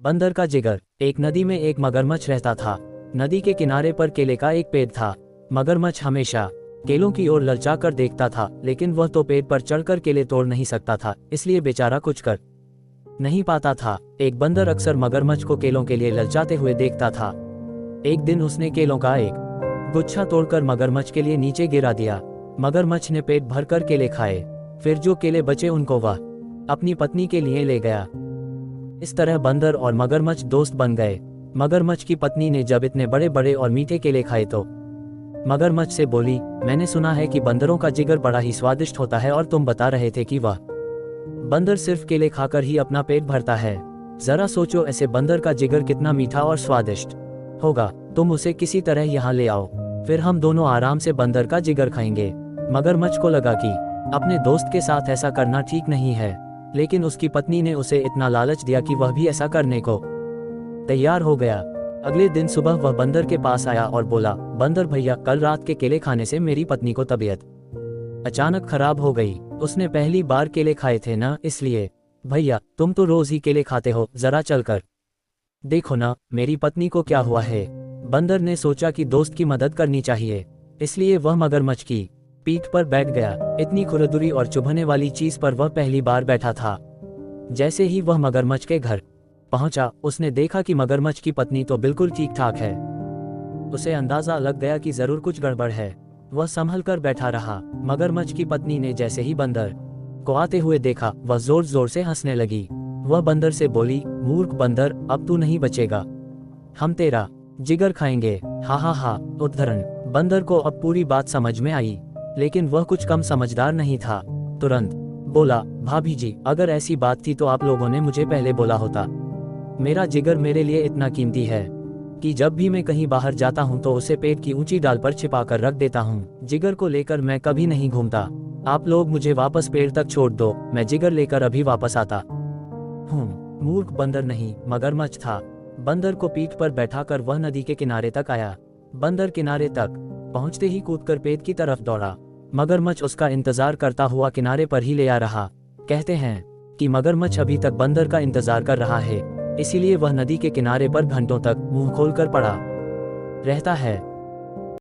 बंदर का जिगर। एक नदी में एक मगरमच्छ रहता था। नदी के किनारे पर केले का एक पेड़ था। मगरमच्छ हमेशा केलों की ओर ललचा कर देखता था, लेकिन वह तो पेड़ पर चढ़कर केले तोड़ नहीं सकता था, इसलिए बेचारा कुछ कर नहीं पाता था। एक बंदर अक्सर मगरमच्छ को केलों के लिए ललचाते हुए देखता था। एक दिन उसने केलों का एक गुच्छा तोड़कर मगरमच्छ के लिए नीचे गिरा दिया। मगरमच्छ ने पेट भरकर केले खाए, फिर जो केले बचे उनको वह अपनी पत्नी के लिए ले गया। इस तरह बंदर और मगरमच्छ दोस्त बन गए। मगरमच्छ की पत्नी ने जब इतने बड़े बड़े और मीठे केले खाए तो मगरमच्छ से बोली, मैंने सुना है कि बंदरों का जिगर बड़ा ही स्वादिष्ट होता है और तुम बता रहे थे कि वह बंदर सिर्फ केले खाकर ही अपना पेट भरता है। जरा सोचो, ऐसे बंदर का जिगर कितना मीठा और स्वादिष्ट होगा। तुम उसे किसी तरह यहाँ ले आओ, फिर हम दोनों आराम से बंदर का जिगर खाएंगे। मगरमच्छ को लगा कि अपने दोस्त के साथ ऐसा करना ठीक नहीं है, लेकिन उसकी पत्नी ने उसे इतना लालच दिया कि वह भी ऐसा करने को तैयार हो गया। अगले दिन सुबह वह बंदर के पास आया और बोला, बंदर भैया, कल रात के केले खाने से मेरी पत्नी को तबीयत अचानक खराब हो गई। उसने पहली बार केले खाए थे ना, इसलिए। भैया, तुम तो रोज ही केले खाते हो, जरा चलकर देखो ना मेरी पत्नी को क्या हुआ है। बंदर ने सोचा कि दोस्त की मदद करनी चाहिए, इसलिए वह मगरमच्छ की पीठ पर बैठ गया। इतनी खुरदुरी और चुभने वाली चीज पर वह पहली बार बैठा था। जैसे ही वह मगरमच्छ के घर पहुंचा, उसने देखा कि मगरमच्छ की पत्नी तो बिल्कुल ठीक ठाक है। उसे अंदाजा लग गया कि जरूर कुछ गड़बड़ है। वह संभल कर बैठा रहा। मगरमच्छ की पत्नी ने जैसे ही बंदर को आते हुए देखा, वह जोर जोर से हंसने लगी। वह बंदर से बोली, मूर्ख बंदर, अब तू नहीं बचेगा, हम तेरा जिगर खाएंगे। हा हा हा। उद्धरण। बंदर को अब पूरी बात समझ में आई, लेकिन वह कुछ कम समझदार नहीं था। तुरंत बोला, भाभी जी, अगर ऐसी बात थी तो आप लोगों ने मुझे पहले बोला होता। मेरा जिगर मेरे लिए इतना कीमती है कि जब भी मैं कहीं बाहर जाता हूँ तो उसे पेड़ की ऊंची डाल पर छिपा कर रख देता हूँ। जिगर को लेकर मैं कभी नहीं घूमता। आप लोग मुझे वापस पेड़ तक छोड़ दो, मैं जिगर लेकर अभी वापस आता हूँ। मूर्ख बंदर नहीं, मगरमच्छ था। बंदर को पीठ पर बैठाकर वह नदी के किनारे तक आया। बंदर किनारे तक पहुंचते ही कूदकर पेड़ की तरफ दौड़ा। मगरमच्छ उसका इंतजार करता हुआ किनारे पर ही ले आ रहा। कहते हैं कि मगरमच्छ अभी तक बंदर का इंतजार कर रहा है, इसीलिए वह नदी के किनारे पर घंटों तक मुंह खोलकर पड़ा रहता है।